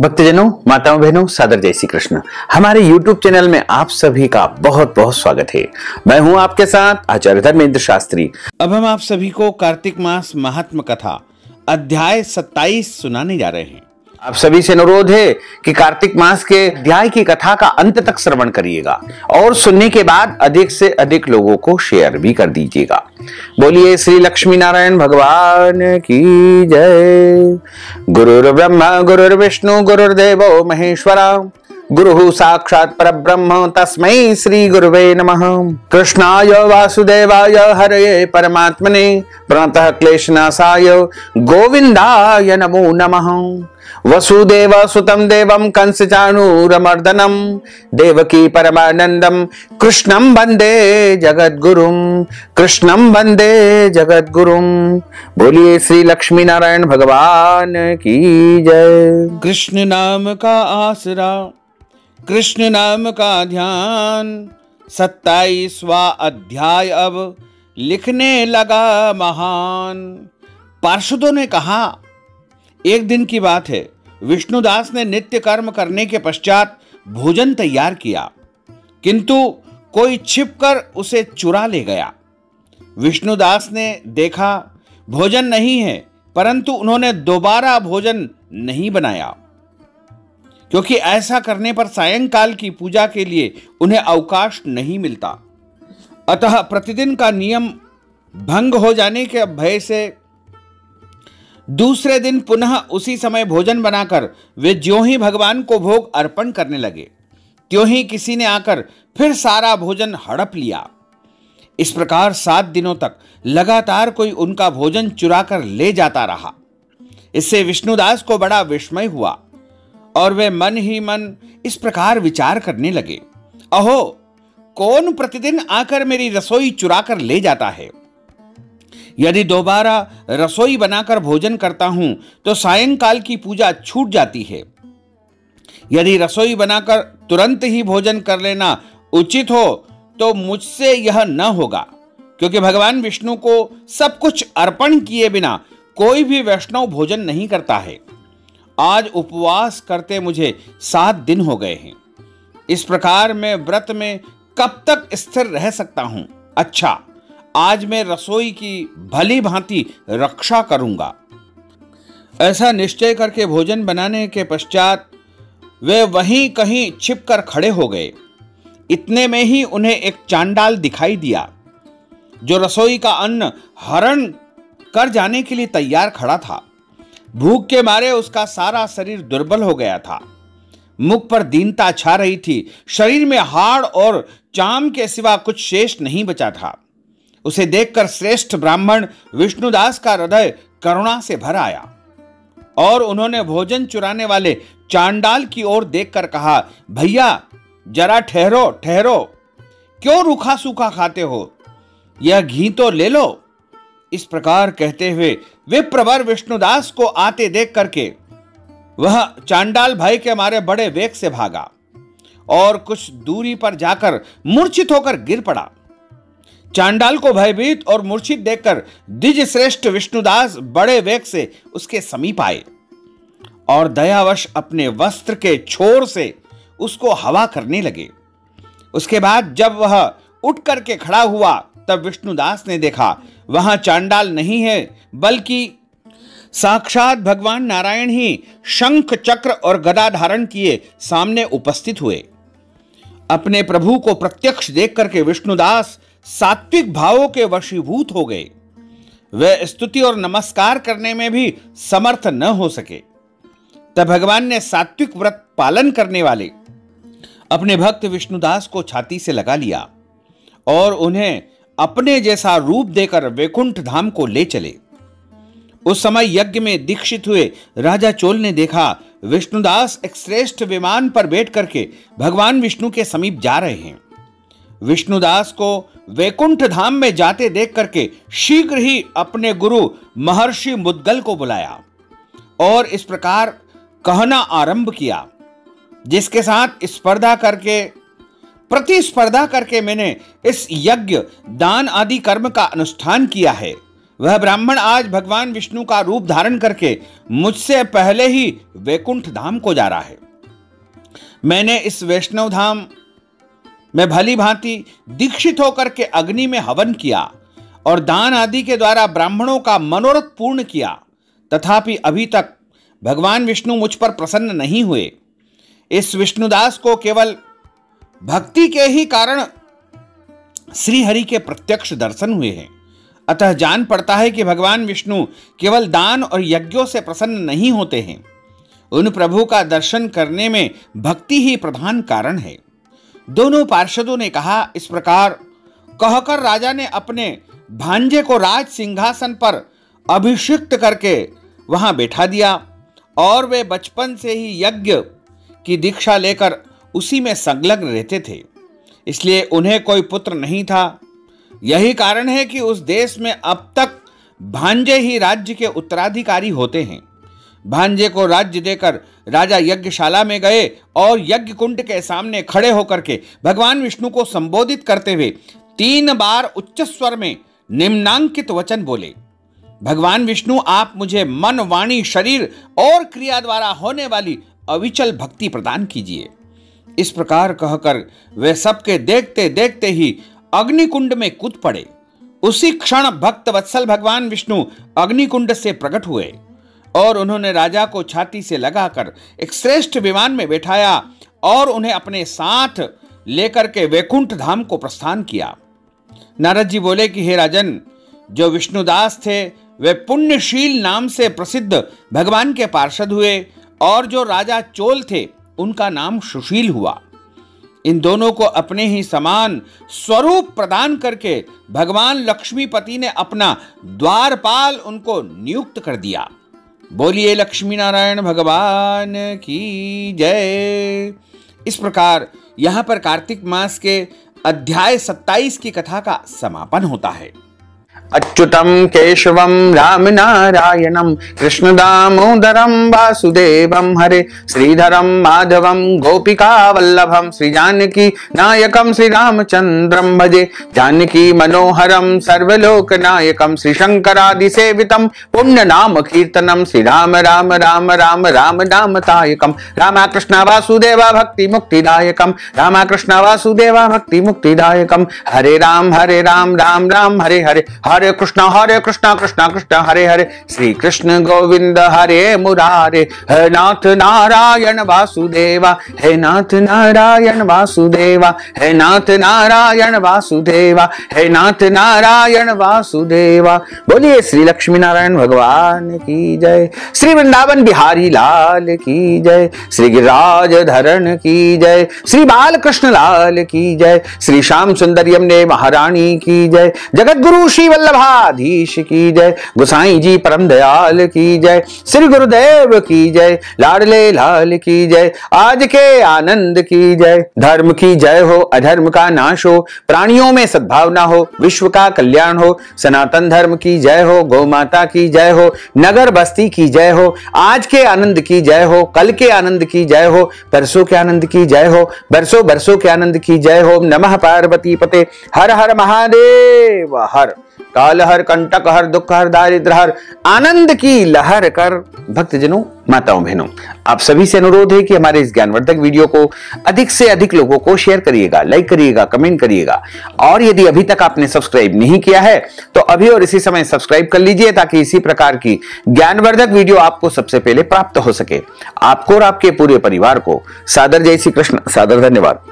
भक्तजनों, माताओं, बहनों, सादर जय श्री कृष्ण। हमारे YouTube चैनल में आप सभी का बहुत बहुत स्वागत है। मैं हूं आपके साथ आचार्य धर्मेंद्र शास्त्री। अब हम आप सभी को कार्तिक मास महात्म कथा अध्याय 27 सुनाने जा रहे हैं। आप सभी से अनुरोध है कि कार्तिक मास के अध्याय की कथा का अंत तक श्रवण करिएगा और सुनने के बाद अधिक से अधिक लोगों को शेयर भी कर दीजिएगा। बोलिए श्री लक्ष्मी नारायण भगवान की जय। गुरुर् ब्रह्मा गुरुर्विष्णु गुरुर्देवो महेश्वरा गुरु साक्षात् परब्रह्म तस्मै श्री गुरुवे नमः। कृष्णाय वासुदेवाय हरये परमात्मने प्रणतः क्लेशनाशाय गोविंदाय नमो नमः। वसुदेव सुतं देवं कंस चाणूरमर्दनं देवकी परमानंदं कृष्णं वंदे जगद्गुरुं बोलिए श्री लक्ष्मी नारायण भगवान की जय। कृष्ण नाम का आसरा, कृष्ण नाम का ध्यान, 27वां अध्याय अब लिखने लगा महान। पार्षदों ने कहा, एक दिन की बात है, विष्णुदास ने नित्य कर्म करने के पश्चात भोजन तैयार किया, किंतु कोई छिपकर उसे चुरा ले गया। विष्णुदास ने देखा भोजन नहीं है, परंतु उन्होंने दोबारा भोजन नहीं बनाया, क्योंकि ऐसा करने पर सायंकाल की पूजा के लिए उन्हें अवकाश नहीं मिलता। अतः प्रतिदिन का नियम भंग हो जाने के भय से दूसरे दिन पुनः उसी समय भोजन बनाकर वे ज्यों ही भगवान को भोग अर्पण करने लगे, त्यों ही किसी ने आकर फिर सारा भोजन हड़प लिया। इस प्रकार 7 दिनों तक लगातार कोई उनका भोजन चुरा कर ले जाता रहा। इससे विष्णुदास को बड़ा विस्मय हुआ और वे मन ही मन इस प्रकार विचार करने लगे, अहो, कौन प्रतिदिन आकर मेरी रसोई चुरा कर ले जाता है? यदि दोबारा रसोई बनाकर भोजन करता हूं तो सायंकाल की पूजा छूट जाती है। यदि रसोई बनाकर तुरंत ही भोजन कर लेना उचित हो तो मुझसे यह न होगा, क्योंकि भगवान विष्णु को सब कुछ अर्पण किए बिना कोई भी वैष्णव भोजन नहीं करता है। आज उपवास करते मुझे 7 दिन हो गए हैं। इस प्रकार मैं व्रत में कब तक स्थिर रह सकता हूं? अच्छा, आज मैं रसोई की भली भांति रक्षा करूंगा। ऐसा निश्चय करके भोजन बनाने के पश्चात वे वहीं कहीं छिपकर खड़े हो गए। इतने में ही उन्हें एक चांडाल दिखाई दिया, जो रसोई का अन्न हरण कर जाने के लिए तैयार खड़ा था। भूख के मारे उसका सारा शरीर दुर्बल हो गया था। मुख पर दीनता छा रही थी। शरीर में हाड़ और चाम के सिवा कुछ शेष नहीं बचा था। उसे देखकर श्रेष्ठ ब्राह्मण विष्णुदास का हृदय करुणा से भर आया और उन्होंने भोजन चुराने वाले चांडाल की ओर देखकर कहा, भैया जरा ठहरो ठहरो, क्यों रूखा सूखा खाते हो? यह घी तो ले लो। इस प्रकार कहते हुए विप्रवर विष्णुदास को आते देख करके वह चांडाल भय के मारे बड़े वेग से भागा और कुछ दूरी पर जाकर मूर्छित होकर गिर पड़ा। चांडाल को भयभीत और मूर्छित देखकर द्विज श्रेष्ठ विष्णुदास बड़े वेग से उसके समीप आए और दयावश अपने वस्त्र के छोर से उसको हवा करने लगे। उसके बाद जब वह उठ करके खड़ा हुआ तब विष्णुदास ने देखा वहां चांडाल नहीं है, बल्कि साक्षात भगवान नारायण ही शंख चक्र और गदा धारण किए सामने उपस्थित हुए। अपने प्रभु को प्रत्यक्ष देख करके विष्णुदास सात्विक भावों के वशीभूत हो गए। वे स्तुति और नमस्कार करने में भी समर्थ न हो सके। तब भगवान ने सात्विक व्रत पालन करने वाले अपने भक्त विष्णुदास को छाती से लगा लिया और उन्हें अपने जैसा रूप देकर वैकुंठ धाम को ले चले। उस समय यज्ञ में दीक्षित हुए राजा चोल ने देखा विष्णुदास एक श्रेष्ठ विमान पर बैठ करके भगवान विष्णु के समीप जा रहे हैं। विष्णुदास को वैकुंठ धाम में जाते देख करके शीघ्र ही अपने गुरु महर्षि मुद्गल को बुलाया और इस प्रकार कहना आरंभ किया, जिसके साथ प्रतिस्पर्धा करके मैंने इस यज्ञ दान आदि कर्म का अनुष्ठान किया है, वह ब्राह्मण आज भगवान विष्णु का रूप धारण करके मुझसे पहले ही वैकुंठ धाम को जा रहा है। मैंने इस वैष्णव धाम में भली भांति दीक्षित होकर के अग्नि में हवन किया और दान आदि के द्वारा ब्राह्मणों का मनोरथ पूर्ण किया, तथापि अभी तक भगवान विष्णु मुझ पर प्रसन्न नहीं हुए। इस विष्णुदास को केवल भक्ति के ही कारण श्री हरि के प्रत्यक्ष दर्शन हुए हैं। अतः जान पड़ता है कि भगवान विष्णु केवल दान और यज्ञों से प्रसन्न नहीं होते हैं। उन प्रभु का दर्शन करने में भक्ति ही प्रधान कारण है। दोनों पार्षदों ने कहा। इस प्रकार कहकर राजा ने अपने भांजे को राज सिंहासन पर अभिषिक्त करके वहां बैठा दिया और वे बचपन से ही यज्ञ की दीक्षा लेकर उसी में संलग्न रहते थे, इसलिए उन्हें कोई पुत्र नहीं था। यही कारण है कि उस देश में अब तक भांजे ही राज्य के उत्तराधिकारी होते हैं। भांजे को राज्य देकर राजा यज्ञशाला में गए और यज्ञ कुंड के सामने खड़े होकर के भगवान विष्णु को संबोधित करते हुए 3 बार उच्च स्वर में निम्नांकित वचन बोले। भगवान विष्णु, आप मुझे मन, वाणी, शरीर और क्रिया द्वारा होने वाली अविचल भक्ति प्रदान कीजिए। इस प्रकार कहकर वे सबके देखते देखते ही अग्निकुंड में कूद पड़े। उसी क्षण भक्त वत्सल भगवान विष्णु अग्निकुंड से प्रकट हुए और उन्होंने राजा को छाती से लगाकर एक श्रेष्ठ विमान में बैठाया और उन्हें अपने साथ लेकर के वैकुंठ धाम को प्रस्थान किया। नारद जी बोले कि हे राजन, जो विष्णुदास थे वे पुण्यशील नाम से प्रसिद्ध भगवान के पार्षद हुए और जो राजा चोल थे उनका नाम सुशील हुआ। इन दोनों को अपने ही समान स्वरूप प्रदान करके भगवान लक्ष्मीपति ने अपना द्वारपाल उनको नियुक्त कर दिया। बोलिए लक्ष्मी नारायण भगवान की जय। इस प्रकार यहां पर कार्तिक मास के अध्याय 27 की कथा का समापन होता है। अच्युतम केशवम राम नारायणम कृष्ण दामोदरम वासुदेवम हरे श्रीधरम माधवम गोपिका वल्लभम श्री जानकी नायकम श्री रामचंद्रम भजे जानकी मनोहरम सर्वलोक नायकम श्री शंकरादि सेवितम पुण्य नाम कीर्तनम श्री राम राम राम राम राम नाम तायकम रामा कृष्ण वासुदेवा भक्ति मुक्तिदायकम रामा कृष्ण वासुदेवा भक्ति मुक्तिदायकम हरे राम राम राम हरे हरे हरे कृष्ण कृष्ण कृष्ण हरे हरे श्री कृष्ण गोविंद हरे मुरारे हे नाथ नारायण वासुदेवा हे नाथ नारायण वासुदेवा हे नाथ नारायण वासुदेवा हे नाथ नारायण वासुदेवा। बोलिए श्री लक्ष्मी नारायण भगवान की जय, श्री वृंदावन बिहारी लाल की जय, श्री गिरिराज धरण की जय, श्री बालकृष्ण लाल की जय, श्री श्याम सुंदर यमुने महारानी की जय, जगत गुरु श्री वल्लभाधीश की जय, गोसाई जी परम दयाल की जय, श्री गुरुदेव की जय, लाडले लाल की जय, आज के आनंद की जय। धर्म की जय हो, अधर्म का नाश हो, प्राणियों में सद्भावना हो, विश्व का कल्याण हो, सनातन धर्म की जय हो, गौ माता की जय हो, नगर बस्ती की जय हो, आज के आनंद की जय हो, कल के आनंद की जय हो, परसों के आनंद की जय हो, बरसों बरसों के आनंद की जय हो। नमः पार्वती पते हर हर महादेव हर काल हर कंटक हर दुख हर दारिद्र हर आनंद की लहर कर। भक्तजनों, माताओं, बहनों, आप सभी से अनुरोध है कि हमारे इस ज्ञानवर्धक वीडियो को अधिक से अधिक लोगों को शेयर करिएगा, लाइक करिएगा, कमेंट करिएगा और यदि अभी तक आपने सब्सक्राइब नहीं किया है तो अभी और इसी समय सब्सक्राइब कर लीजिए ताकि इसी प्रकार की ज्ञानवर्धक वीडियो आपको सबसे पहले प्राप्त हो सके। आपको और आपके पूरे परिवार को सादर जय श्री कृष्ण, सादर धन्यवाद।